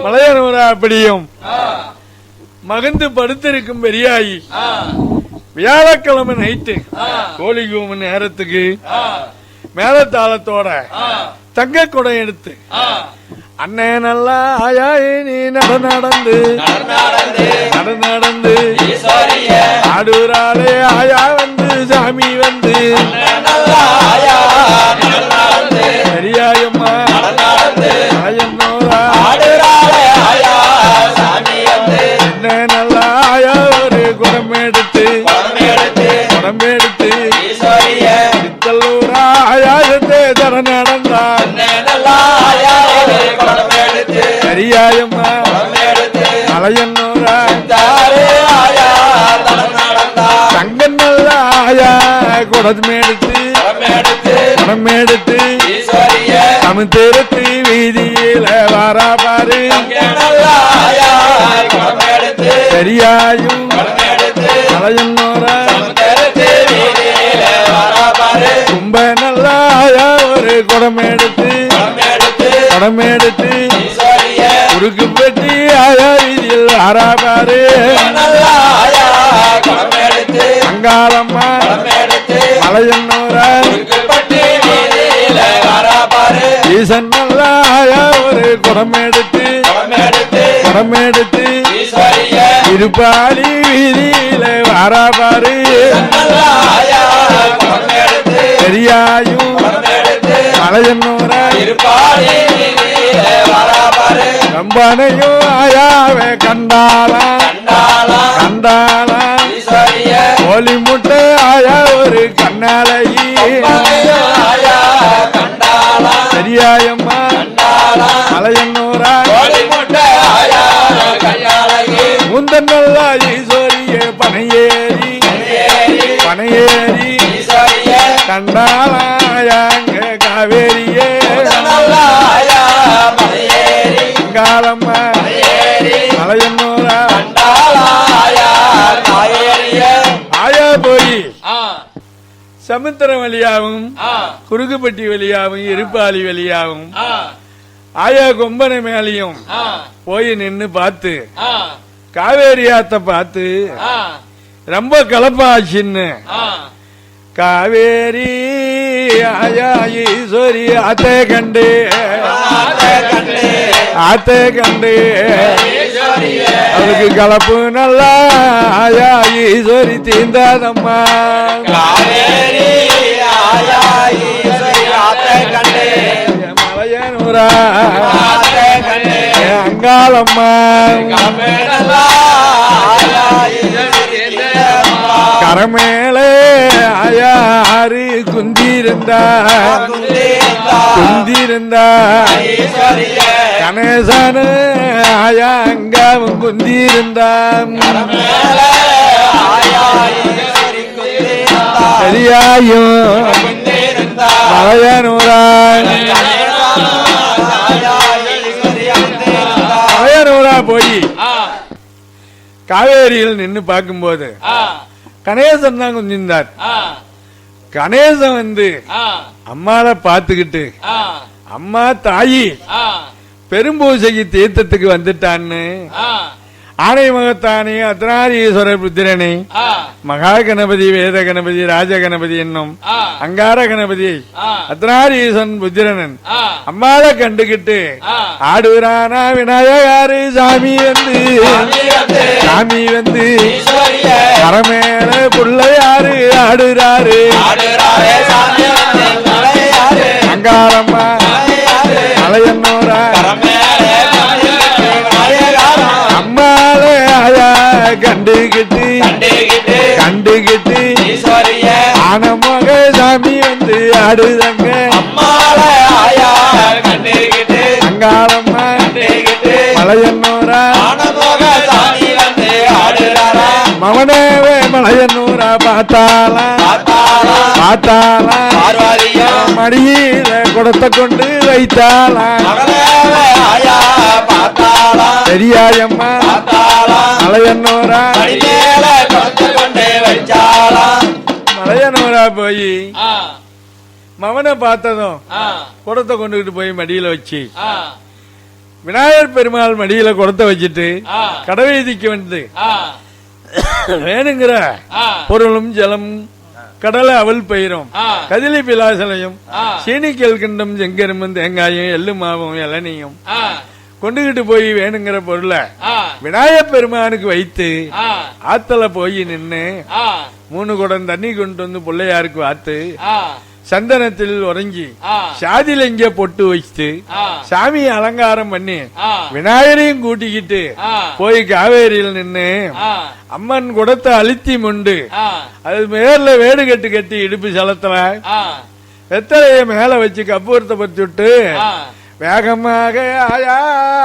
மலையனூரா அப்படியும் மகிழ்ந்து படுத்திருக்கும் பெரியாயி வியாழக்கிழமை நைட்டு கோழி கூம நேரத்துக்கு மேலத்தாளத்தோட தங்க குடம் எடுத்து அண்ணே நல்லா ஆயாயி நீ நடந்து ஆடுறாளே ஆயா வந்து சாமி வந்து பெரியாயம்மா என்ன நல்லா ஆயா ஒரு குடம் எடுத்து சித்தல்லூரா ஆயாயத்தே தர நடந்தான் பெரியாயம்மா மலையன்னூரா தங்கம் நல்லா ஆயா குடமேடுத்து சமுத்திரத்து வீதியில வாரா பாரு பெரியாயும் மலையன்னூரா கும்ப நல்லாயா ஒரு குடமேடுத்து உருக்கு பெட்டி ஆயா வீதியில் வாரா பாரு அங்காளம்மா மலையன்னூரா ஈசன் நல்லாயா ஒரு குடமேடுத்து இருப்பாளி வீதியில வாரா பாரு பெரியாயும் மலையன்னூரா கம்பனையும் ஆயாவே கண்டாளா கோழி முட்டை ஆயா ஒரு கண்ணாலையி பெரியாயம்மா மலையன்னூரா முந்தன் நல்லா ஈஸ்வரிய பனையேறி கண்டாளாயாங்க காவேரியே காலம்மா மலையன்னூரா ஆயா போய் சமுத்திரம் வழியாவும் குறுகுப்பட்டி வழியாவும் இருப்பாளி வழியாவும் ஆயா கொம்பனை மேலையும் போய் நின்னு பார்த்து காவேரி ஆத்த பார்த்து ரொம்ப கலப்பாச்சின்னு காவேரி ஆயா ஈஸ்வரி ஆத்தே கண்டு அவளுக்கு கலப்பு நல்லா ஆயா ஈஸ்வரி தீந்தாதம்மா மலையனூரா அங்காளம்மா கரமேலே ஆயாரு குந்திருந்தா கணேசனு ஆயா அங்காவும் குந்திருந்தான் பெரியாயும் மலையனூரா போய் காவேரியில் நின்று பார்க்கும்போது கணேசன் தான் குந்திருந்தார். கணேசன் வந்து அம்மாவை பார்த்துக்கிட்டு அம்மா தாயி பெரும்பூசைக்கு தீர்த்தத்துக்கு வந்துட்டான்னு ஆனை மகத்தானே அர்த்தநாரீஸ்வரர் புத்திரனை மகா கணபதி வேத கணபதி ராஜ கணபதி என்னும் அங்கார கணபதி அர்த்தநாரீஸ்வரன் புத்திரனன் அம்மாவை கண்டுகிட்டு ஆடுறானா விநாயகாரு சாமி வந்து கரமேல புள்ளையாரு ஆடுறாரு அங்காரம்மா மலையன்னூரா அம்மாலே ஆயா கண்டுகிட்டு ஆனமக சாமி வந்து ஆடுதங்க அங்காளம்மா மலையன்னூரா மவனேவே மலையன்னூரா பார்த்தாளா மடியில குடத்தை கொண்டு வைத்தாளா பெரியாயம்மா மலையன்னூரா மலையன்னூரா போய் மவனை பார்த்ததும் குடத்தை கொண்டுகிட்டு போய் மடியில வச்சு விநாயகர் பெருமாள் மடியில குடத்த வச்சுட்டு கடவீதிக்கு வந்து வேணுங்கிற பொருளும் ஜலம் கடலை அவள் பயிரும் கதிலி பிலாசலையும் சீனிக்கல் கிண்டம் செங்கரும்பும் தேங்காயும் எள்ளு மாவும் இளநியும் கொண்டுகிட்டு போய் வேணுங்கிற பொருளை விநாயகர் பெருமானுக்கு வைத்து ஆத்தல போய் நின்னு 3 குடம் தண்ணி கொண்டு வந்து பிள்ளையாருக்கு வாத்து சந்தனத்தில் உறைஞ்சி சாதிலிங்க பொட்டு வச்சு சாமியை அலங்காரம் பண்ணி விநாயகரையும் கூட்டிக்கிட்டு போய் காவேரியில் நின்னு அம்மன் குடத்தை அழுத்தி முண்டு அது மேல வேடு கட்டு கட்டி இடுப்பு சலத்துல வெத்தலைய மேல வச்சு கப்பூரத்தை பத்தி விட்டு வேகமாக ஆயா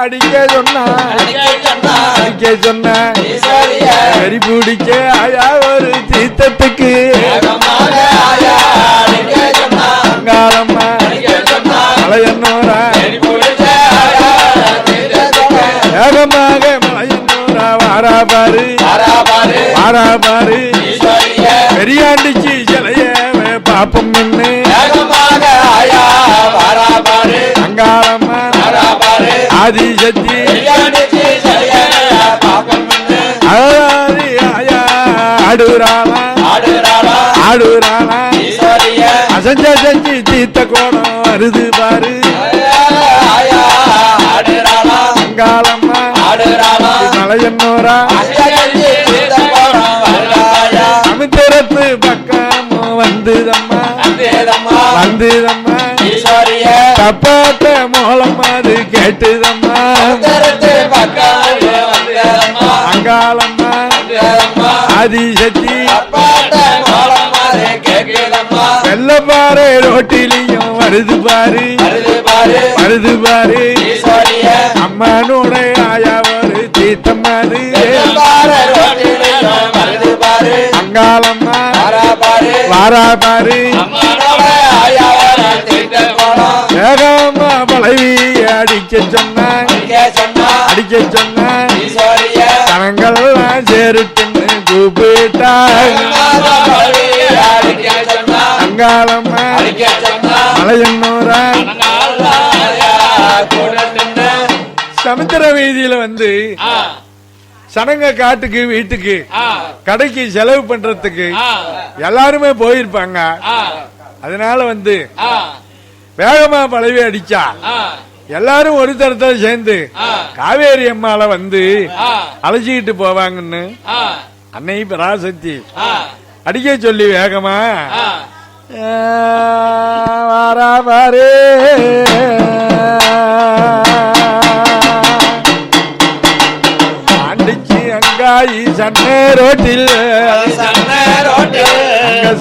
அடிக்க சொன்ன கறி பிடிக்க ஆயா ஒரு தீர்த்தத்துக்கு அங்காளம்மா மலையன்னோரா வேகமாக மலையன்னோரா வாராபாரு பெரியாண்டிச்சு சிலைய பாப்பம் நின்று அங்காளம்மா ஆதிசக்தி ஆடுறாளா அசஞ்ச செஞ்சு தீர்த்த கோணம் வருது பாரு அங்காளம்மா மலையன்னோரா சமுத்திரத்து பக்கம் வந்துதம்மா தப்பாட்ட மோளம் அது கேட்டுதம்மா அங்காளம்மா ஆதிசக்தி வெள்ளப்பாறை ரோட்டிலையும் வருது பாரு அம்மனோட ஆயா ஒரு தீர்த்தம்மாது அங்காளம்மா வாரா பாரு வேகமா பழவி அடிக்க சொன்ன கணங்கள்லாம் சேருட்டுன்னு கூப்பிட்டா அங்காளம்மா மலையன்னோரா சமுத்திர வீதியில வந்து சனங்க காட்டுக்கு வீட்டுக்கு கடைக்கு செலவு பண்றதுக்கு எல்லாருமே போயிருப்பாங்க. அதனால வந்து வேகமா பழவி அடிச்சா எல்லாரும் ஒரு தரத்துல சேர்ந்து காவேரி அம்மால வந்து அழைச்சிக்கிட்டு போவாங்கன்னு அன்னை பராசக்தி அடிக்க சொல்லி வேகமா வாரா பாரு அண்டிச்சு அங்காயி சன்னே ரோட்டில்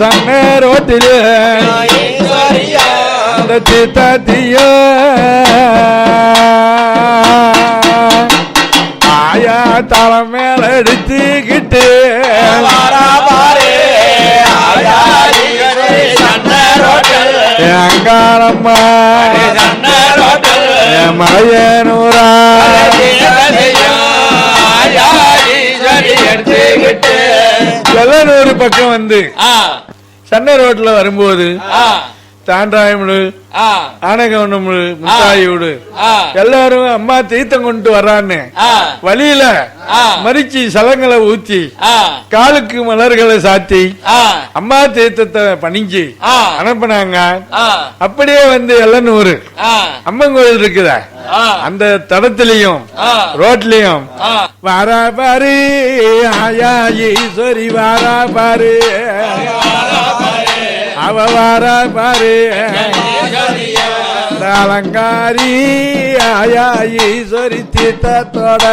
சன்னே ரோட்டில் அந்த தீத்தாத்தியோ ஆயா தலம் மேல எடுத்துக்கிட்டு அங்காளம்மா மலையனூரா வெள்ளனூர் பக்கம் வந்து சன்ன ரோட்ல வரும்போது தாண்டாயமுடு ஆனகவுண்டமுடு முத்தாயோடு எல்லாரும் அம்மா தீர்த்தம் கொண்டு வர்றான்னு வழியில மறிச்சு சலங்களை ஊத்தி காலுக்கு மலர்களை சாத்தி அம்மா தீர்த்தத்தை பணிஞ்சு அனுப்பினாங்க. அப்படியே வந்து எல்லனூர் அம்மன் கோயில் இருக்குத அந்த தடத்திலையும் ரோட்லயும் வாரா பாரு ஆயா ஈஸ்வரி வாரா பாரு அவ வாரா பாரு அலங்காரி ஆயா ஈஸ்வரி தீர்த்தத்தோட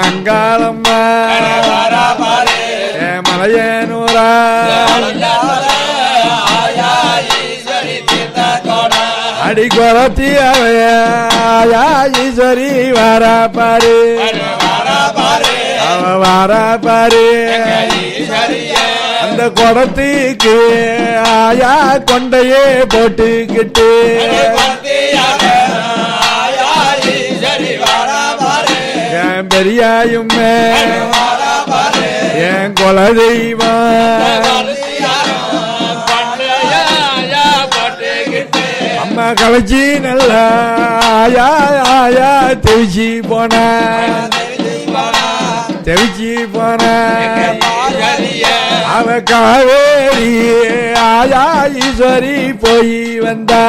அங்காளம்மா மலையனூரா அடி குளத்தி ஆயா ஈஸ்வரி வாரா பாரு அவ வாரா பாரு அந்த குடத்துக்கு ஆயா கொண்டையே போட்டுக்கிட்டு என் பெரியாயும் என் குலதெய்வம் களைச்சி நல்லா ஆயா தெவிச்சி போன அவ காவேரி ஆயா ஈஸ்வரி போய் வந்தா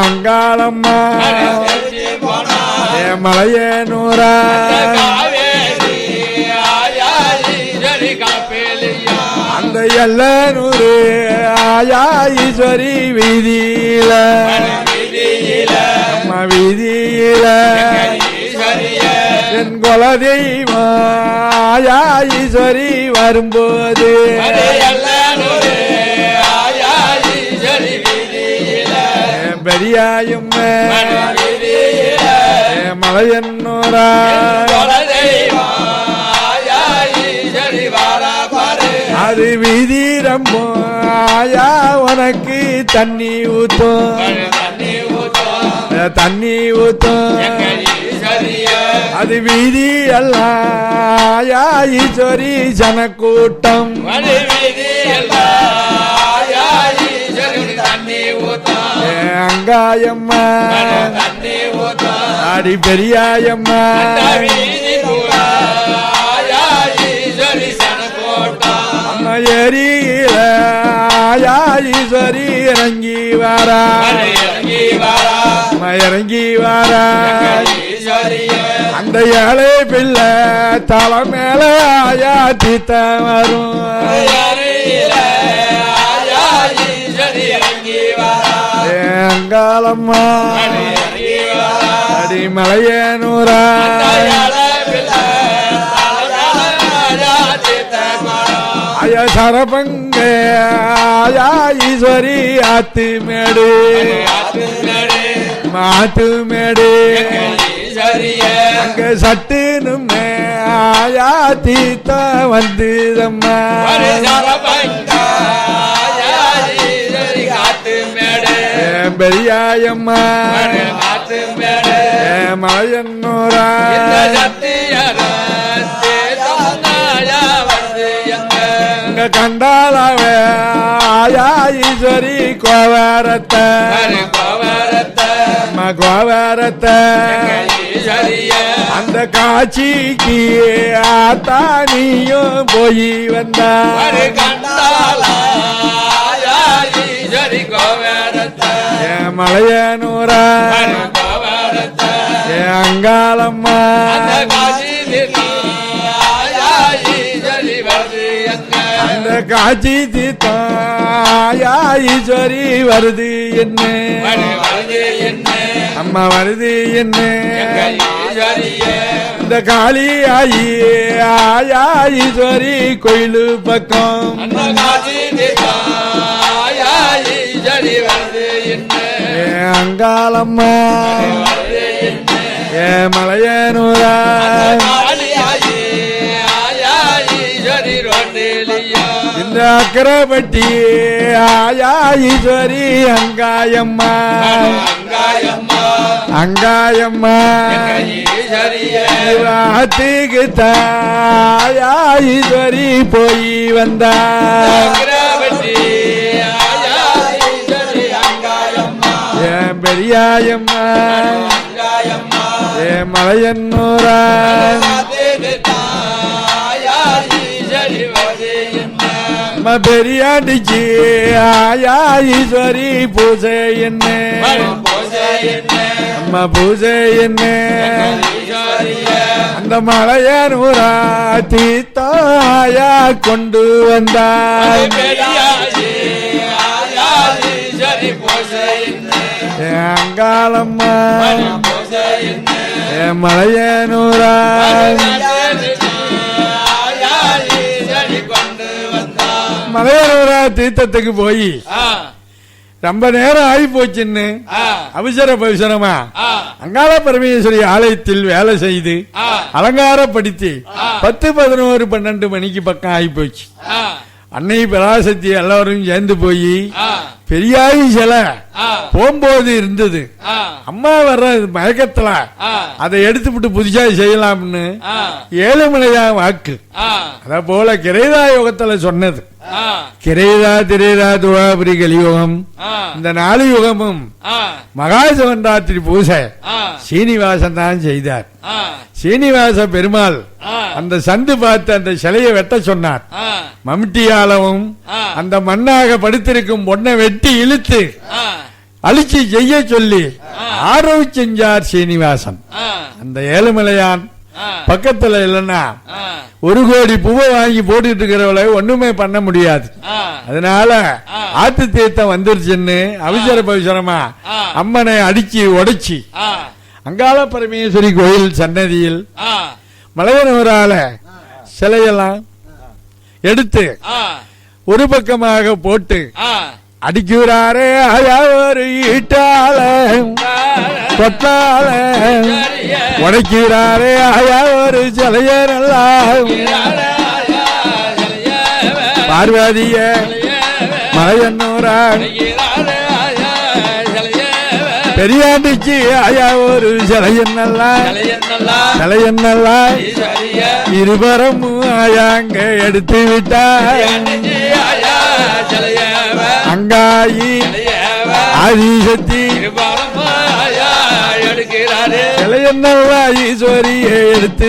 அங்காளம்மா மலையனூரா அந்த எல்லூரு ஆயா ஈஸ்வரி வீதியில வீதியில என் குலதெய்வம் ஆயா ஈஸ்வரி வரும்போது பெரியாயும் மலையன்னூரா அது வீதிரம்போ ஆயா உனக்கு தண்ணி ஊத்தும் அது வீதி அல்ல ஆயா ஈஸ்வரி ஜனக்கூட்டம் அங்காயம்மா அடி பெரியாயம்மா அம்மா ஏரியில ஆயா ஈஸ்வரி இறங்கி வாரா அந்த ஏழை பிள்ளை தலை மேல ஆயா தீத்த வரும் அங்காளம்மா அடி மலையனூரா ஆயா சரபங்க ஆயா ஈஸ்வரி ஆத்து மேடு அங்க சட்டுன்னு ஆயா தீத்த வந்ததம்மா பெரியாயம்மா மலையன்னூரா கண்டாளாவ ஆயா ஈஸ்வரி கோவரத்தை அந்த காட்சிக்கு ஆத்தானியும் போய் வந்தா மலையனூரா அங்காளம்மா அந்த காட்சி தீத்தாயா ஈஸ்வரி வருது என்ன அம்மா வருது என்ன இந்த காளி ஆயி ஆயா ஈஸ்வரி கோயிலு பக்கம் அங்காளம்மா மலையனூரா இந்த அக்கரப்பட்டி ஆயா ஈஸ்வரி அங்காயம்மா ஆத்துக்கு தாயா ஈஸ்வரி போய் வந்தா பெரியாயம்மா மலையன்னூரா பெரியாண்டிக்கு ஆயா ஈஸ்வரி பூஜை என்ன அம்மா பூஜை என்ன அந்த மலையனூரா தீத்தாயா கொண்டு வந்தார் அங்காளம்மா மலையனூரா மலையனூரா தீர்த்தத்துக்கு போய் ரொம்ப நேரம் ஆகி போச்சுன்னு அவசரமா அங்காள பரமேஸ்வரி ஆலயத்தில் வேலை செய்து அலங்காரப்படுத்தி 10, 11, 12 மணிக்கு பக்கம் ஆகி போச்சு. அன்னை பராசக்தி எல்லாரும் சேர்ந்து போய் பெரியாயி சிலை போகும்போது இருந்தது. அம்மா வர்ற மயக்கத்துல அதை எடுத்துவிட்டு புதுசா செய்யலாம்னு ஏழுமலையா வாக்கு. அத போல கிரேதா யோகத்துல சொன்னது. கிரேதா திரேதா துவாபுரி கலியுகம் இந்த 4 யுகமும் மகாசிவராத்திரி பூசை சீனிவாசன் தான் செய்தார். சீனிவாச பெருமாள் அந்த சந்து பார்த்து அந்த சிலையை வெட்ட சொன்னார். மம்டியாலவும் அந்த மண்ணாக படுத்திருக்கும் பொண்ணை வெட்டி இழுத்து அழிச்சு செய்ய சொல்லி ஆரவு செஞ்சார் சீனிவாசன். அந்த ஏழுமலையான் பக்கத்துல இல்லைன்னா 1 கோடி பூவை வாங்கி போட்டுட்டு இருக்கிறவளை ஒண்ணுமே பண்ண முடியாது. அதனால ஆத்து தீர்த்தம் வந்துருச்சுன்னு அவசரமா அம்மனை அடிச்சு உடைச்சி அங்காள பரமேஸ்வரி கோயில் சன்னதியில் மலையனூரால சிலையெல்லாம் எடுத்து ஒரு பக்கமாக போட்டு அடிக்கிறாரே ஒரு ஈட்டால கொட்டால உடைக்கிறாரே ஒரு சிலைய நல்லா பார்வதிய மலையன்னூரா பெரியாண்டிச்சு ஒரு சிலையன்னல்லா சிலையன்னல்லா இருபரம் ஆயாங்க எடுத்து விட்டார். அங்காயி ஆதிசக்தி சிலையன்னல்லா ஈஸ்வரியை எடுத்து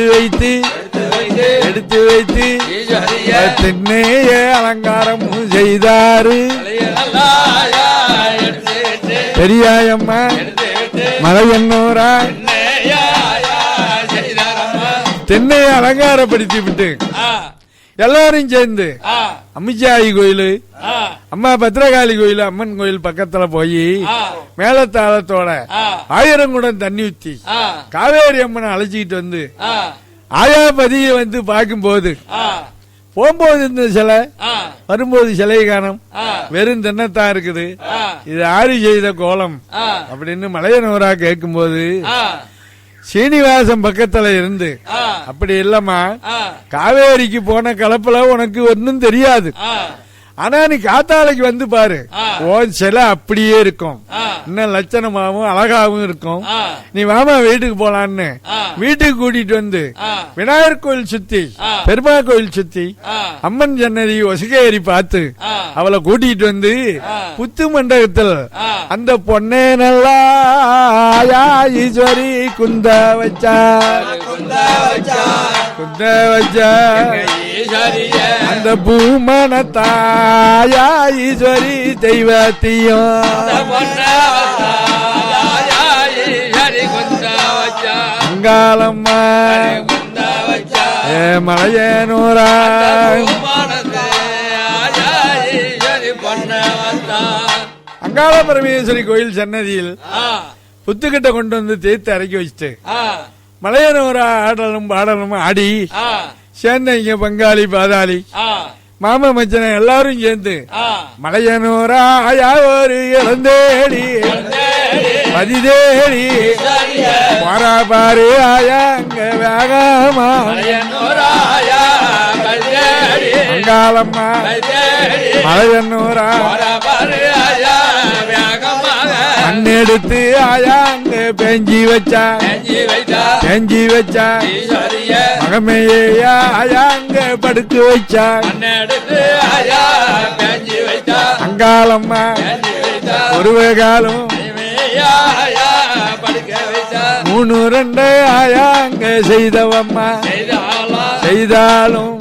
வைத்து தென்னைய அலங்காரமும் செய்தாரு. பெரியாயம்மா மலையன்னூரா தென்னைய அலங்காரப்படுத்தி விட்டு எல்லாரும் சேர்ந்து அம்மிச்சாயி கோயிலு அம்மா பத்ரகாளி கோயில் அம்மன் கோயில் பக்கத்துல போய் மேலத்தாளத்தோட 1000 குடம் தண்ணி ஊத்தி காவேரி அம்மனை அழைச்சிக்கிட்டு வந்து ஆயாபதியை வந்து பார்க்கும்போது போகும்போது இந்த சிலை வரும்போது சிலை காணும் வெறும் தென்னத்தான் இருக்குது. இது ஆறு செய்த கோலம் அப்படின்னு மலையனூரா கேட்கும் போது சீனிவாசன் பக்கத்துல இருந்து அப்படி இல்லம்மா காவேரிக்கு போன கலப்புல உனக்கு ஒன்னும் தெரியாது. ஆனா நீ காத்தாலைக்கு வந்து பாரு சிலை அப்படியே இருக்கும். இன்னும் லட்சணமாவும் அழகாவும் இருக்கும். நீ மாமா வீட்டுக்கு போலான்னு வீட்டுக்கு கூட்டிட்டு வந்து விநாயகர் கோயில் சுத்தி பெருமா கோயில் சுத்தி அம்மன் ஜன்னதி ஒசகேரி பார்த்து அவளை கூட்டிட்டு வந்து புத்து மண்டபத்தில் அந்த பொண்ணே நல்லா ஈஸ்வரி குந்த வச்சா அந்த பூமனத்தாயா ஈஸ்வரி தெய்வத்தியும் அங்காளம்மா மலையனூரா அங்காள பரமேஸ்வரி கோயில் சன்னதியில் புத்துக்கிட்ட கொண்டு வந்து தேர்த்து இறக்கி வச்சுட்டு மலையனூரா ஆடலும் பாடலும் ஆடி சேர்ந்தீங்க பங்காளி பாதாளி மாமா மச்சனை எல்லாரும் சேர்ந்து மலையனூரா ஒரு இளந்தேடி பதிதேடி பாரா பாரு ஆயா அங்க வேகமா அங்காளம்மா மலையனூரா மண்ணெடுத்து ஆயா அங்க பெஞ்சி வச்சா மகமையா ஆயா அங்க படுத்து வச்சா அங்காளம்மா ஒரு காலம் 3 2 ஆயா அங்க செய்தவம்மா செய்தாலும்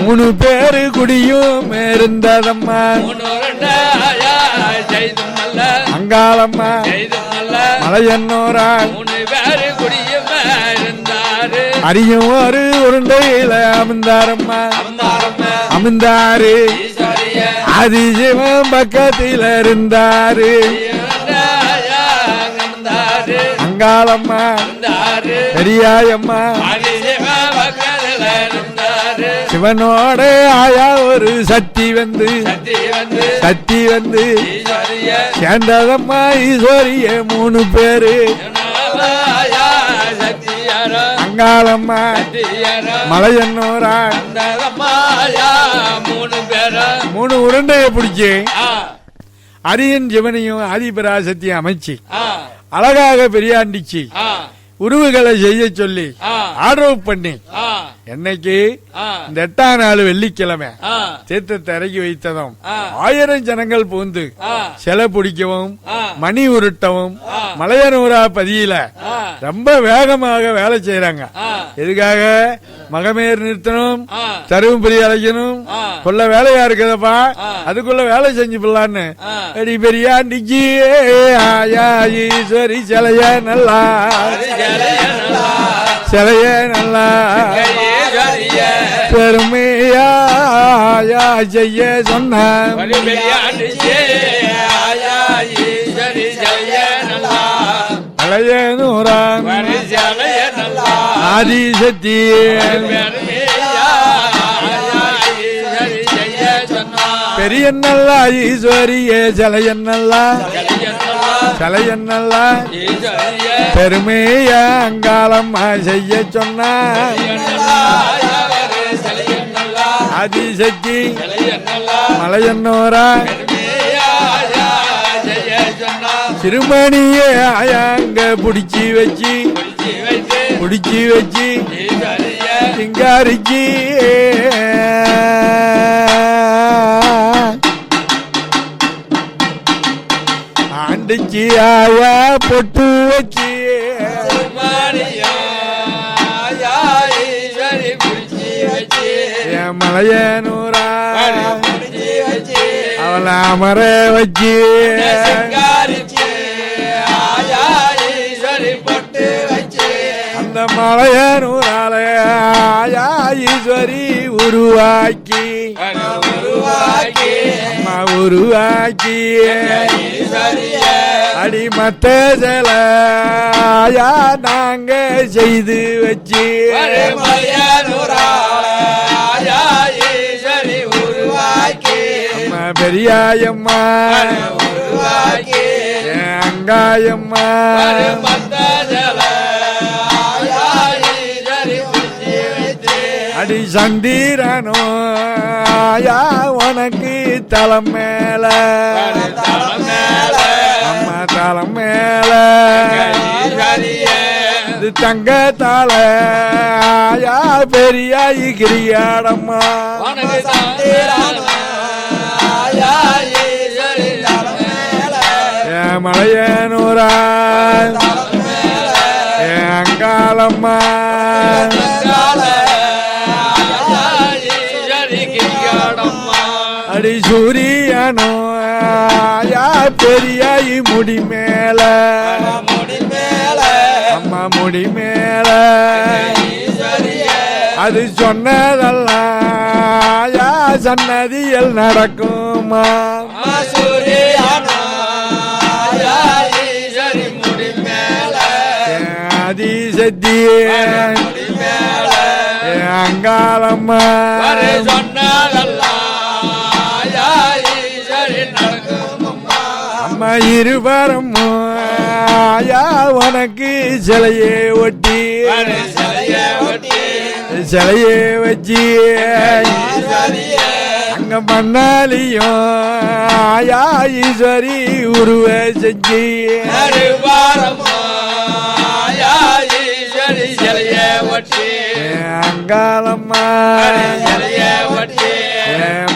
3 பேரு குடியும் இருந்ததம்மா அங்காளம்மா மலையன்னூரா அரியும் ஒரு உருண்டையில அமர்ந்தாரம்மா அமர்ந்தாரு அதிசிவம் பக்கத்தில் இருந்தாரு அங்காளம்மா பெரியாயம்மா சிவனோட ஆயா ஒரு சக்தி வந்து சேர்ந்ததம்மா ஈஸ்வரிய 3 பேரு அங்காளம்மா மலையன்னூரா 3 உருண்டைய பிடிச்சு அரியன் சிவனையும் ஆதிபராசத்தையும் அமைச்சு அழகாக பெரியாண்டிச்சு உருவுகளை செய்ய சொல்லி ஆர்டர் பண்ணி என்னைக்கு இந்த 8ஆம் நாள் வெள்ளிக்கிழமை தீர்த்தத்தை இறக்கி வைத்ததும் 1000 ஜனங்கள் பூந்து சிலை பிடிக்கவும் மணி உருட்டவும் மலையனூரா பதியில ரொம்ப வேகமாக வேலை செய்யறாங்க. எதுக்காக? மகமேர் நிறுத்தணும், தருமபுரி அழைக்கணும், கொள்ள வேலையா இருக்குதப்பா, அதுக்குள்ள வேலை செஞ்சு போடலான்னு அடி பெரியாண்டிக்கு ஆயா ஈஸ்வரி சிலைய நல்லா சிலைய நல்லா பெருமையா செய்ய சொன்ன அலையனூரான் ஆதிசக்தி பெரிய நல்லா ஈஸ்வரியே சிலையன்னல்லா சிலையன்னல்லா பெருமைய அங்காளம்மா செய்ய சொன்ன ஆதிசக்தி மலையன்னூரா சிறுமணியே அங்க புடிச்சு வச்சு சிங்காரிச்சு ஆண்டிச்சு ஆயா பொட்டு வச்சு மலையனூரா அவள அமர வச்சு அந்த மலையனூரால ஆயா ஈஸ்வரி உருவாக்கி அம்மா உருவாக்கி அடிமத்த சில ஆயா நாங்க செய்து வச்சு அம்மா பெரியாயம்மா அங்காயம்மா அடி சந்திரனோ ஆயா உனக்கு தலைமேல அம்மா தலைமேல இது தங்கத்தால ஆயா பெரியாயி கிரியாடம்மா மலையனூரா அங்காளம்மா அடி சூரியனோ ஆயா பெரியாயி முடி மேல அம்மா முடி மேல அது சொன்னதெல்லாம் ஆயா சன்னதியில் நடக்குமா ஆதிசக்தி அங்காளம்மா அம்மா இருவரும் ஆயா உனக்கு சிலையே ஒட்டி சிலையே வச்சு அங்க மண்ணாலியும் ஆயா ஈஸ்வரி உருவ செஞ்சு அங்காளம்மா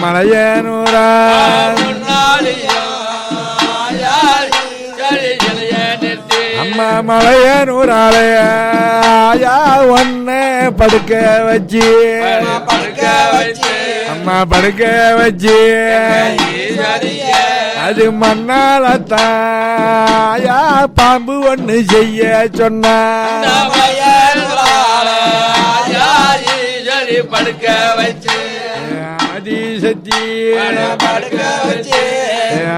மலையனூரா அம்மா மலையனூராலே ஆயா ஒன்ன படுக்க வச்சு அம்மா படுக்க வச்சு அது மண்ணாலத்தாயா பாம்பு ஒண்ணு செய்ய சொன்ன படுக்க வச்சு ஆதிசக்தி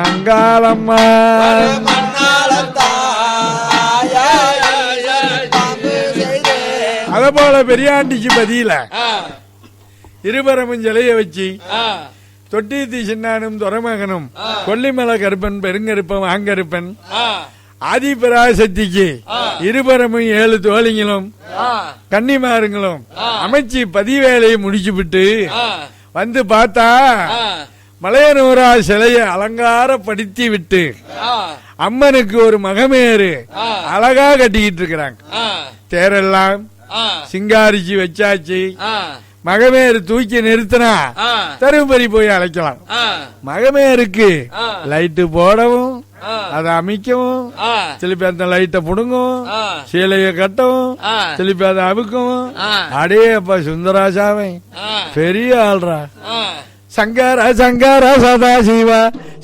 அங்காளம்மா அத போல பெரியாண்டிக்கு பதியில இருபரமும் சிலைய வச்சு தொட்டி சின்னானும் துறமகனும் கொல்லிமலை கருப்பன் பெருங்கருப்பன் ஆங்கருப்பன் ஆதிபராசக்திக்கு இருபரமும் 7 தோழிங்களும் கன்னிமாருங்களும் அமைச்சு பதிவேலையை முடிச்சு விட்டு வந்து பார்த்தா மலையனூரா சிலையை அலங்காரப்படுத்தி விட்டு அம்மனுக்கு ஒரு மகமேறு அழகா கட்டிக்கிட்டு இருக்கிறாங்க. தேரெல்லாம் சிங்காரிச்சு வச்சாச்சு. மகமேறு தூக்கி நிறுத்தினா தருமபுரி போய் அழைக்கலாம். மகமேருக்கு லைட்டு போடவும் அதை அமைக்கவும் திருப்பி அந்த லைட்டை புடுங்கும், சீலையை கட்டவும் திருப்பி அதை அமுக்கவும். அடே அப்பா சுந்தராசாமி பெரிய ஆள்ரா. சங்கர சங்கர சதா சிவா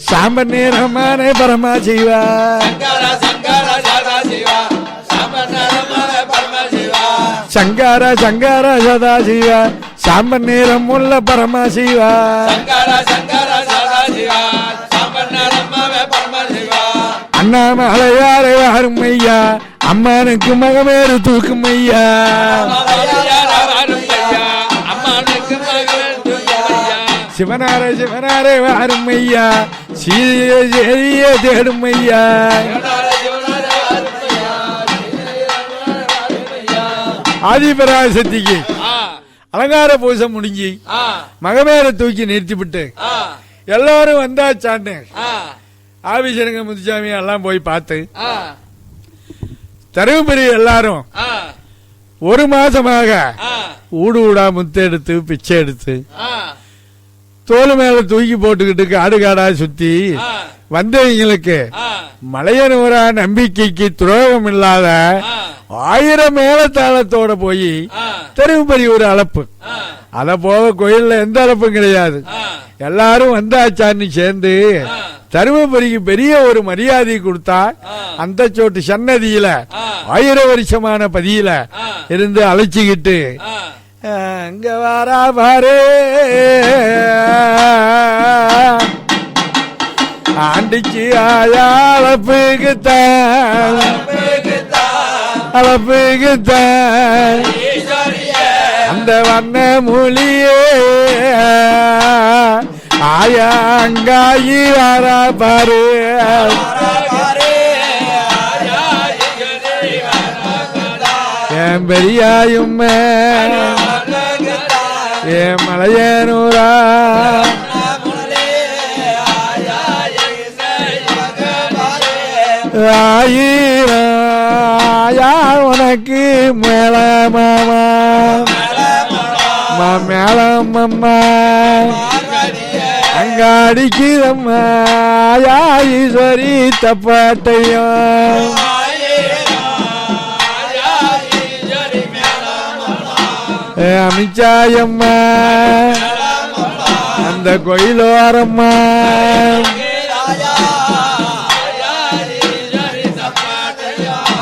சாம்பன்னே ரமானே பரமா சிவா. சங்கர சங்கர சதா சிவா சாம்பன்னே ரமுல்ல பரமா சிவா. அண்ணாமலையாரே வாரும் ஐயா, அம்மனுக்கு மகமேறு தூக்கும் ஐயா. சிவனாரே சிவனாரே வாரும் ஐயா, சீதையை தேடும் ஐயா. ஆதிபராசக்திக்கு அலங்கார பூசை முடிஞ்சு மகமேற தூக்கி நிறுத்திவிட்டு எல்லாரும் வந்தாச்சான்னு ஆபீசருங்க முத்துசாமி எல்லாம் போய் பார்த்து தருமபுரி எல்லாரும் ஒரு மாசமாக ஊடு ஊடா முத்து எடுத்து பிச்சை எடுத்து தோல் மேல தூக்கி போட்டுக்கிட்டு காடு காடா சுத்தி வந்தவங்களுக்கு மலையனூரா நம்பிக்கைக்கு துரோகம் இல்லாத 1000 மேலத்தாளத்தோட போய் தருமபுரி ஒரு அளப்பு. அத போக கோயில்ல எந்த அளப்பும் கிடையாது. எல்லாரும் வந்தாச்சான்னு சேர்ந்து தருமபுரிக்கு பெரிய ஒரு மரியாதை கொடுத்தா அந்த சோட்டு சன்னதியில 1000 வருஷமான பதியில இருந்து அழைச்சிக்கிட்டு அங்க வாரா பாரு ஆண்டிச்சு ஆயா அளப்புக்குத்தான் அளப்புக்குத்தான் அந்த வண்ண மொழியே ஆயா அங்காயி வாரா பாரு. என் பெரியாயும் என் மலையனூரா ஆயிரா உனக்கு மேல மாமா மேளம் அம்மா அங்காடிக்குதம்மா ஈஸ்வரி தப்பாட்டையும் அமிச்சாயம்மா அந்த கோயிலோரம்மா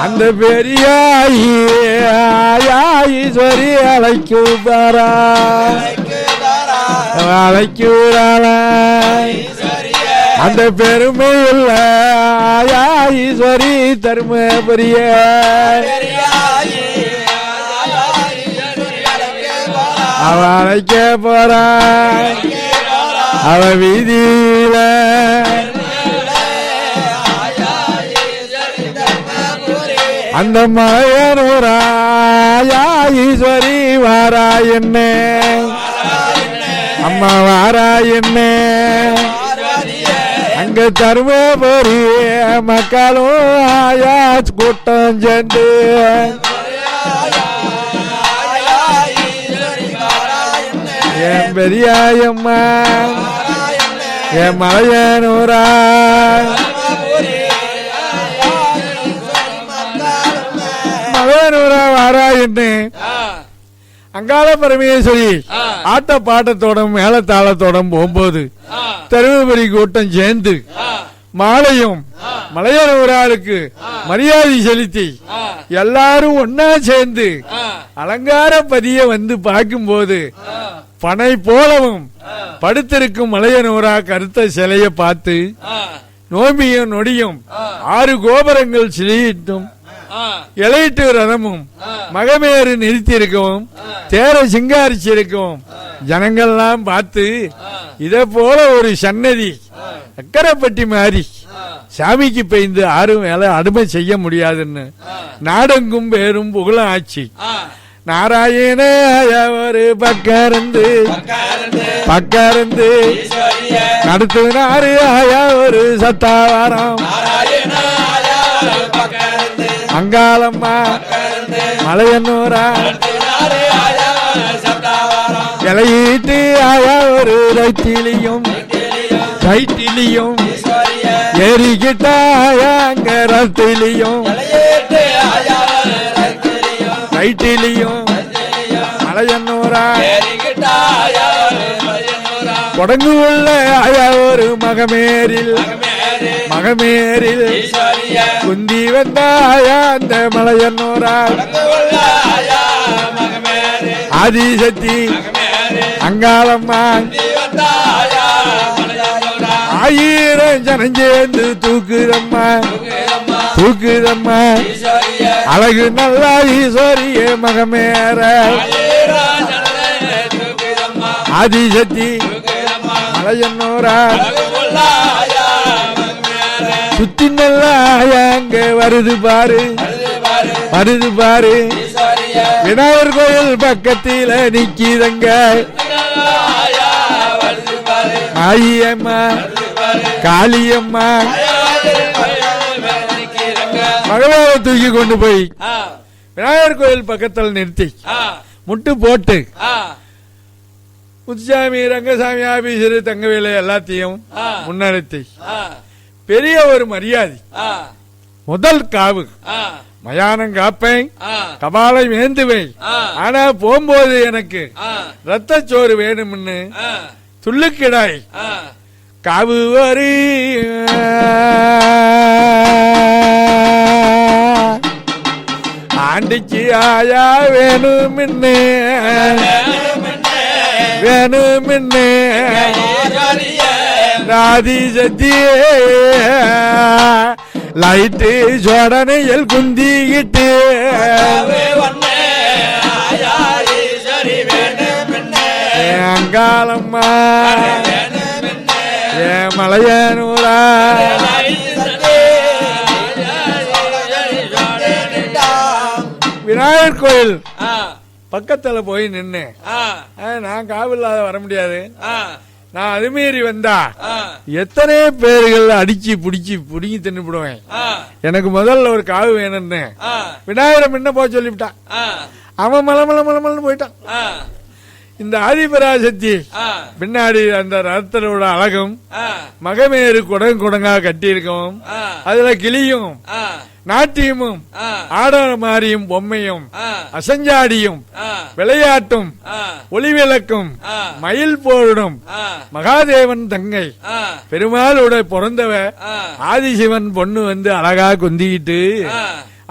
அந்த பெரியாயீஸ்வரி அழைக்கூடாரா அழைக்கூடாளா அந்த பெருமை உள்ள ஈஸ்வரி தருமபுரிய அவ அழைக்க போறா அவ வீதியில அந்த மலையனூரா ஈஸ்வரி வாரா என்ன அம்மா வாரா என்ன அங்க தருமபுரி மக்களும் ஆயா கூட்டம் சேர்ந்து என் பெரியாயம்மா என் மலையனூரா மலையனூரா வாரா என்ன அங்காள பரமேஸ்வரி ஆட்ட பாட்டத்தோடும் மேளத்தாளத்தோடும் போகும்போது தருமபுரி கூட்டம் சேர்ந்து மாலையும் மலையனூராளுக்கு மரியாதை செலுத்தி எல்லாரும் ஒன்னா சேர்ந்து அலங்கார பதிய வந்து பார்க்கும்போது பனை போலவும் படுத்திருக்கும் மலையனூரா கருத்த சிலைய பார்த்து நோம்பியும் நொடியும் 6 கோபுரங்கள் சிலையிட்டும் இலையிட்டு ரதமும் மகமேறு நிறுத்தி இருக்கவும் தேர சிங்காரிச்சு இருக்கவும் ஜனங்கள்லாம் பார்த்து இத போல ஒரு சன்னதி அக்கரைப்பட்டி மாறி சாமிக்கு பெய்ந்து யாரும் வேலை அடிமை செய்ய முடியாதுன்னு நாடெங்கும் பேரும் புகழும் ஆச்சு. நாராயண ஒரு பக்கருந்து நடத்துனாரு ஆயா ஒரு சத்தாவாரம் அங்காளம்மா மலையன்னூரா இலையிட்டு ஆயா ஒரு ரைட்டிலையும் ஏறிக்கிட்ட ஆயா அங்க ரத்திலையும் ரைட்டிலையும் மலையன்னூரா கொடங்கு உள்ள ஆயா ஒரு மகமேரில் குந்தி வந்தாயா அந்த மலையன்னூரா ஆதிசக்தி அங்காளம்மா ஆயிரம் ஜனம் சேர்ந்து தூக்குதம்மா அழகு நல்லா ஈஸ்வரிய மகமேற ஆதிசக்தி மலையன்னூரா சுத்தி நல்லா அங்க வருது பாரு விநாயகர் கோயில் பக்கத்தில நிக்கிதங்க ஆயியம்மா காளியம்மா மகளவை தூக்கி கொண்டு போய் விநாயகர் கோயில் பக்கத்தில் நிறுத்தி முட்டு போட்டு முத்துசாமி ரங்கசாமி ஆபீசரு தங்கவேலு எல்லாத்தையும் முன்னெடுத்து பெரிய ஒரு மரியாதை. முதல் காவு மயானம் காப்பேன், கபாலை வேந்துவேன். ஆனா போகும்போது எனக்கு ரத்த சோறு வேணும்னு துள்ளுக்கிடாய் காவு ஒரு ஆண்டிக்கு ஆயா வேணும்னு ராதி சத்தியே லைட்டு சோடனையில் குந்திக்கிட்டு அங்காளம்மா மலையனூரா விநாயகர் கோயில் பக்கத்துல போய் நின்னு நான் காவில்லாத வர முடியாது, நான் அது மீறி வந்தா எத்தனை பேர்கள் அடிச்சு புடிங்கி தின்னுடுவேன், எனக்கு முதல்ல ஒரு காவு வேணும்னு விநாயகர் முன்ன போய் சொல்லிவிட்டான். அவன் மலமலன்னு போயிட்டான். இந்த ஆதிபராசக்தி பின்னாடி அந்த ரத்தனோட அழகும் மகமேறு குடங்கா கட்டி இருக்கும், அதுல கிளியும் நாட்டியமும் ஆடற மாறியும் பொம்மையும் அசஞ்சாடியும் விளையாட்டும் ஒளிவிளக்கும் மயில் போடும் மகாதேவன் தங்கை பெருமாளோட பிறந்தவ ஆதிசிவன் பொண்ணு வந்து அழகா குந்திக்கிட்டு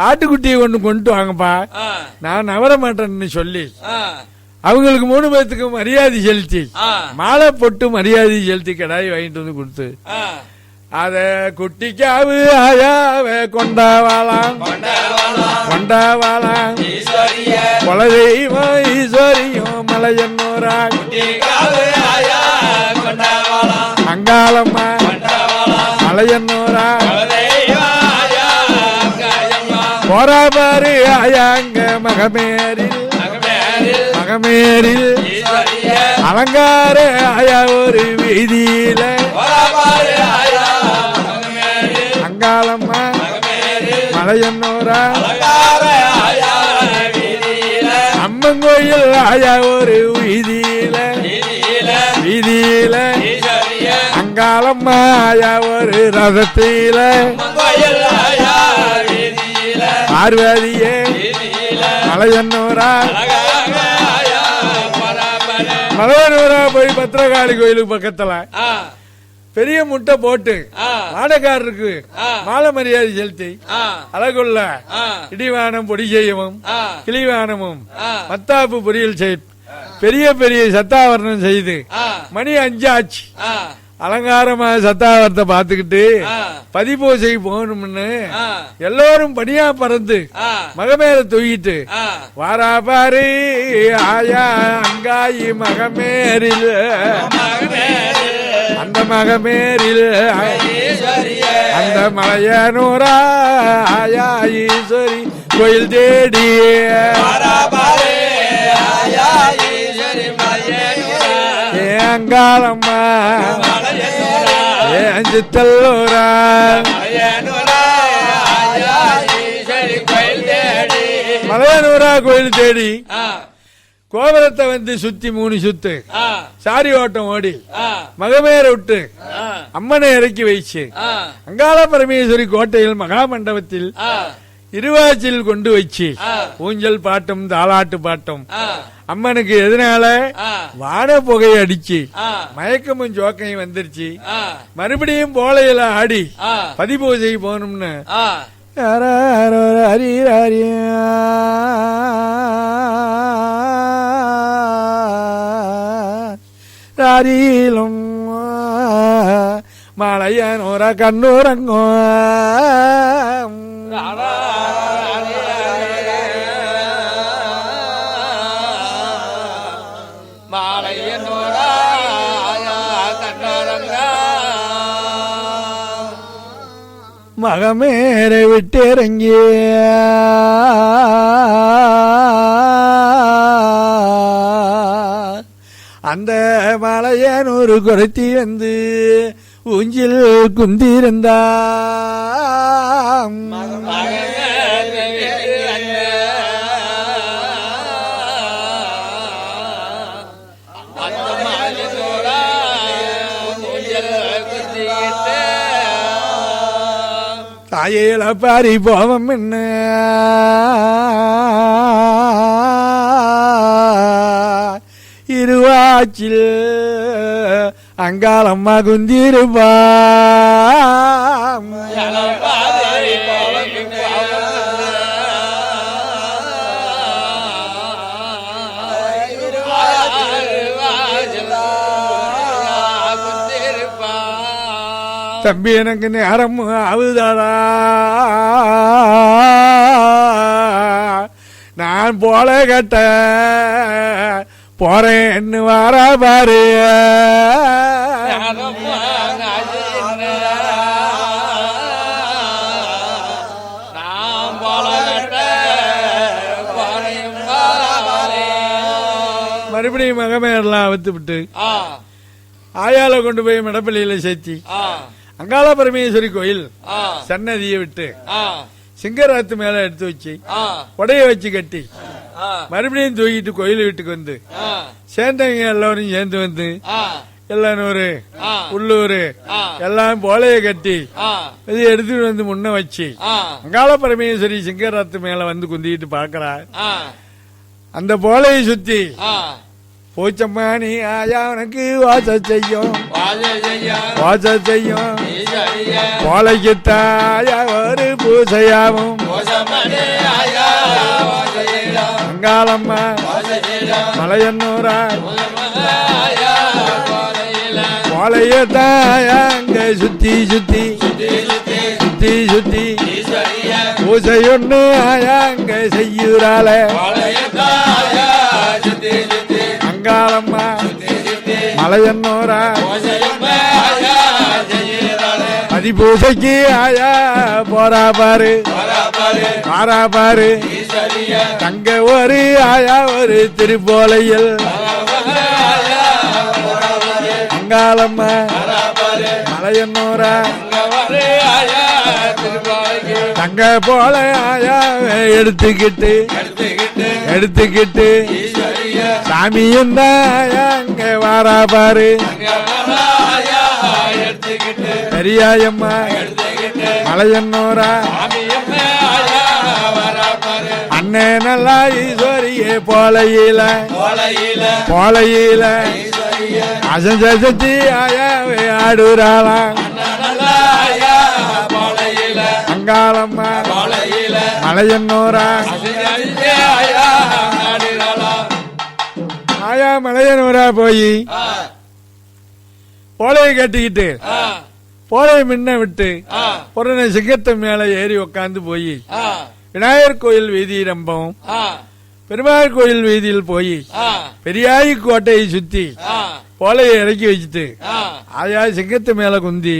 ஆட்டுக்குட்டியை ஒண்ணு கொண்டு வாங்கப்பா நான் நவர மாட்டேன்னு சொல்லி அவங்களுக்கு 3 பேத்துக்கு மரியாதை செலுத்தி மாலை போட்டு மரியாதை செலுத்தி கடாய் வாங்கிட்டு வந்து கொடுத்து அத குட்டிக்காவு ஆயாவே கொண்டாவாளாம் குலதெய்வம் ஈஸ்வரியும் மலையன்னூரா அங்காளம்மா மலையன்னூரா போரா பாரு ஆயாங்க மகமேரில் அலங்கார ஆயா ஒரு வீதியில அங்காளம்மா மலையன்னூரா அம்மன் கோயில் ஆயா ஒரு வீதியில அங்காளம்மா ஆயா ஒரு ரதத்தில பார்வதியே மலையன்னூரா மலையனூரா போய் பத்திரகாளி கோயிலுக்கு பக்கத்துல பெரிய முட்டை போட்டு மாடக்காரருக்கு மாலை மரியாதை செலுத்தி அழகுள்ள இடிவானம் பொடி செய்யவும் கிளிவானமும் மத்தாப்பு பொரியல் செய்து பெரிய சத்தாவரணம் செய்து மணி 5 ஆச்சு. அலங்காரமா சத்தாவரத்தை பாத்துக்கிட்டு பதிப்பூசை போகணும்னு எல்லாரும் பணியா பறந்து மகமேல தூக்கிட்டு வாரா பாரு ஆயா அங்காயி மகமேரில் அந்த மகமேரில் அந்த மலையனூரா ஆயா ஈஸ்வரி கோயில் தேடி அங்காளம்மா சித்தல்லூரா மலையனூரா கோயில் தேடி கோபுரத்தை வந்து சுத்தி 3 சுத்து சாரி ஓட்டம் ஓடி மகமேற விட்டு அம்மனை இறக்கி வைச்சு அங்காள பரமேஸ்வரி கோட்டையில் மகாமண்டபத்தில் இருவாச்சில் கொண்டு வச்சு ஊஞ்சல் பாட்டும் தாலாட்டு பாட்டும் அம்மனுக்கு எதனால வான புகையை அடிச்சு மயக்கமும் ஜோக்கையும் வந்துருச்சு. மறுபடியும் போலையில ஆடி பதிபூஜை போகணும்னு ராரியிலும் மலையனூர கண்ணூரங்கோ மகமேற விட்டிறங்கிய அந்த மலையனூர் குறைத்தி வந்து ஊஞ்சில் குந்திருந்தா தாயில பாரி போவம் என்ன இருவாச்சில் அங்காளம்மா குந்திருப்பா தம்பி எனக்கு நேரம் ஆகுதாடா, நான் போல கட்ட போறேன்னு வார பாரு. மறுபடியும் மகமேரெல்லாம் அவுத்து விட்டு ஆயால கொண்டு போய் மடப்பள்ளியில சேர்த்தி அங்காள பரமேஸ்வரி கோயில் சன்னதியை விட்டு சிங்கராத்து மேல எடுத்து வச்சு உடைய வச்சு கட்டி மறுபடியும் தூக்கிட்டு கோயில் வீட்டுக்கு வந்து சேர்ந்தவங்க எல்லாரும் சேர்ந்து வந்து எல்லானூரு உள்ளூர் எல்லாம் போலைய கட்டி இது எடுத்துட்டு வந்து முன்ன வச்சு அங்காள பரமேஸ்வரி சிங்கராத்து மேல வந்து குந்திட்டு பாக்குறா. அந்த போலையை சுத்தி போச்சம்மா நீ ஆயா உனக்கு வாச செய்யும் போலைக்கு தாயா ஒரு பூசையாவும் அங்காளம்மா மலையன்னூரா போலைய தாயா அங்க சுத்தி சுத்தி சுத்தி சுத்தி பூசை ஒண்ணு ஆயா அங்க செய்யுறாள அங்காளம்மா மலையன்னூரா பதிபூசைக்கு ஆயா போறா பாரு பாரா பாரு. தங்க ஒரு ஆயா ஒரு திருப்போலையில் அங்காளம்மா மலையன்னூரா தங்க போல ஆயா எடுத்துக்கிட்டு எடுத்துக்கிட்டு சாமியும் தாயா அங்க வாரா பாரு. பெரியாயம்மா மலையன்னூரா அண்ணே நல்லா ஈஸ்வரியே போலையில போலையில அசஞ்சி ஆயாவே ஆடுறாளா அங்காளம்மா மலையன்னூரா ஆயா மலையனூரா போய் போலையை கட்டிக்கிட்டு போலையை முன்ன விட்டு உடனே சிங்கத்தை மேல ஏறி உக்காந்து போய் விநாயகர் கோயில் வீதி ரம்பம் பெருமாள் கோயில் வீதியில் போய் பெரியாயி கோட்டையை சுத்தி போலையை இறக்கி வச்சுட்டு ஆயா சிங்கத்து மேல குந்தி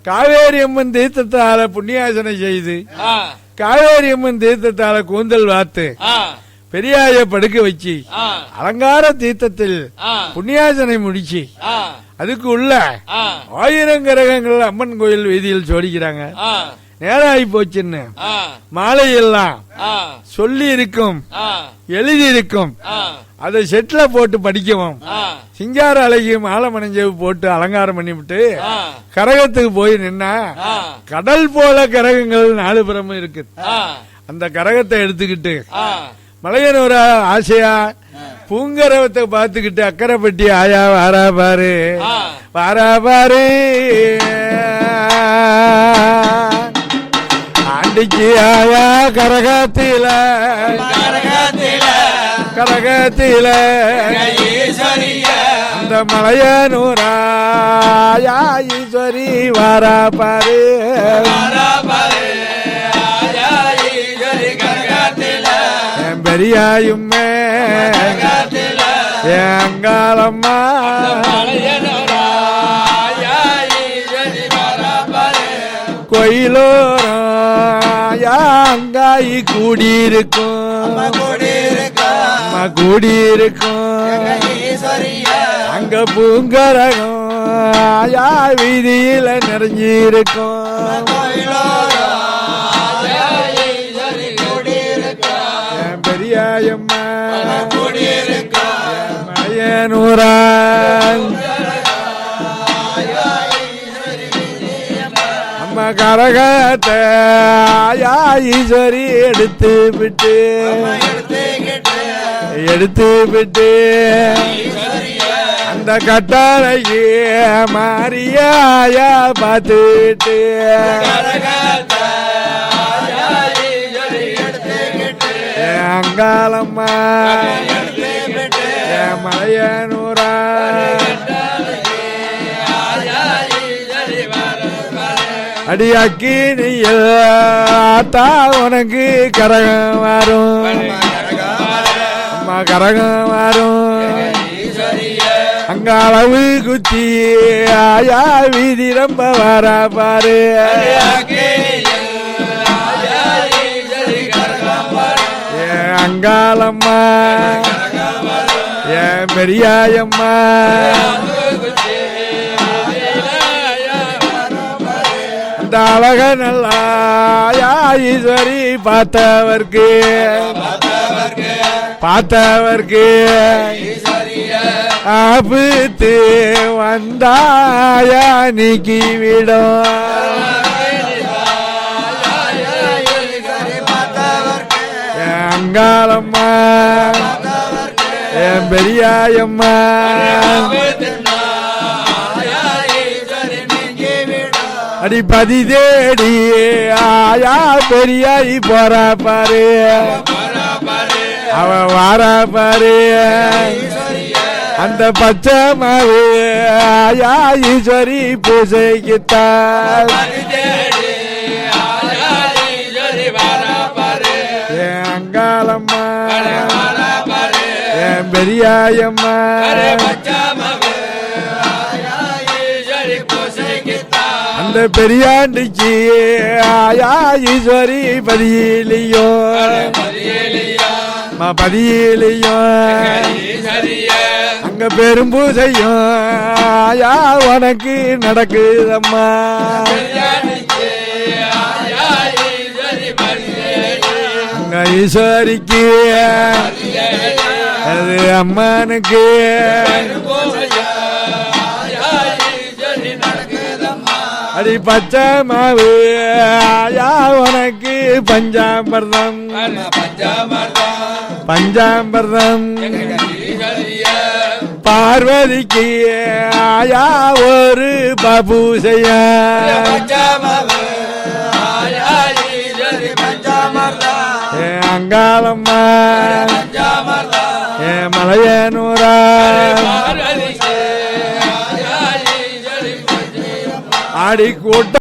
காவேரி அம்மன் தீர்த்தத்தால புண்ணியாசனை செய்து காவேரி அம்மன் தீர்த்தத்தால கூந்தல் வாத்து பெரியாய படுக்க வச்சு அலங்கார தீர்த்தத்தில் புண்ணியாசனை முடிச்சு அதுக்கு உள்ள 1000 கிரகங்கள் அம்மன் கோயில் வீதியில் சோடிக்கிறாங்க. நேரம் ஆகி போச்சுன்னு மாலையெல்லாம் சொல்லி இருக்கும் எழுதி இருக்கும் அதை செட்ல போட்டு படிக்கவும் சிங்கார அழகி மாலை மணிஞ்சவு போட்டு அலங்காரம் பண்ணிவிட்டு கரகத்துக்கு போய் நின்னா கடல் போல கரகங்கள் 4 புறமும் இருக்கு. அந்த கரகத்தை எடுத்துக்கிட்டு மலையனூர ஆசையா பூங்கரவத்தை பார்த்துக்கிட்டு அக்கரைப்பட்டி ஆயா வாரா பாரு வாரா பாரு ஆண்டிக்கு ஆயா கரகத்தில அந்த மலையனூரா ஈஸ்வரி வாரா பாரு பெரியாயுமே அங்காளம்மா கோயிலோரம் அங்காயி கூடியிருக்கும் அங்க பூங்கரகம் வீதியில நிறைஞ்சிருக்கும். பெரியாயம்மா மலையனூரா அம்மா கரகத்தை ஈஸ்வரி எடுத்து விட்டு அந்த கட்டாளைக்கு மாரியாயா பார்த்துட்டு அங்காளம்மா மலையனூரா அடி அக்கினியில் ஆத்தா உனக்கு கரகம் வரும் அம்மா கரகம் வரும் அங்க அளவு குத்தி ஆயா வீதி ரொம்ப வாரா பாரு அங்காளம்மா பெரியாயம்மா அந்த அழக நல்லா ஈஸ்வரி பார்த்தவர்க்கு ஆபத்து வந்தாயா நீக்கி விடும் அங்காளம்மா பெரியாயம்மா அடிப்பதி தேடி ஆயா பெரியாயி போறா பாரு அவ வாரா பாரு அந்த பச்சை மாவு ஆயா ஈஸ்வரி பூஜைக்குத்தான் அங்காளம்மா பெரியாயம்மா அந்த பெரியாண்டிக்கு ஆயா ஈஸ்வரி பதியிலையும் அங்க பெரும்பூசையும் ஆயா உனக்கு நடக்குதம்மா அங்க ஈஸ்வரிக்கு அது அம்மனுக்கு அடி பச்சை மாவு ஆயா உனக்கு பஞ்சாமிர்தம் பார்வதிக்கு ஆயா ஒரு பாபூசையா அங்காளம்மா மலையனூரா ஆடி கூட்டம்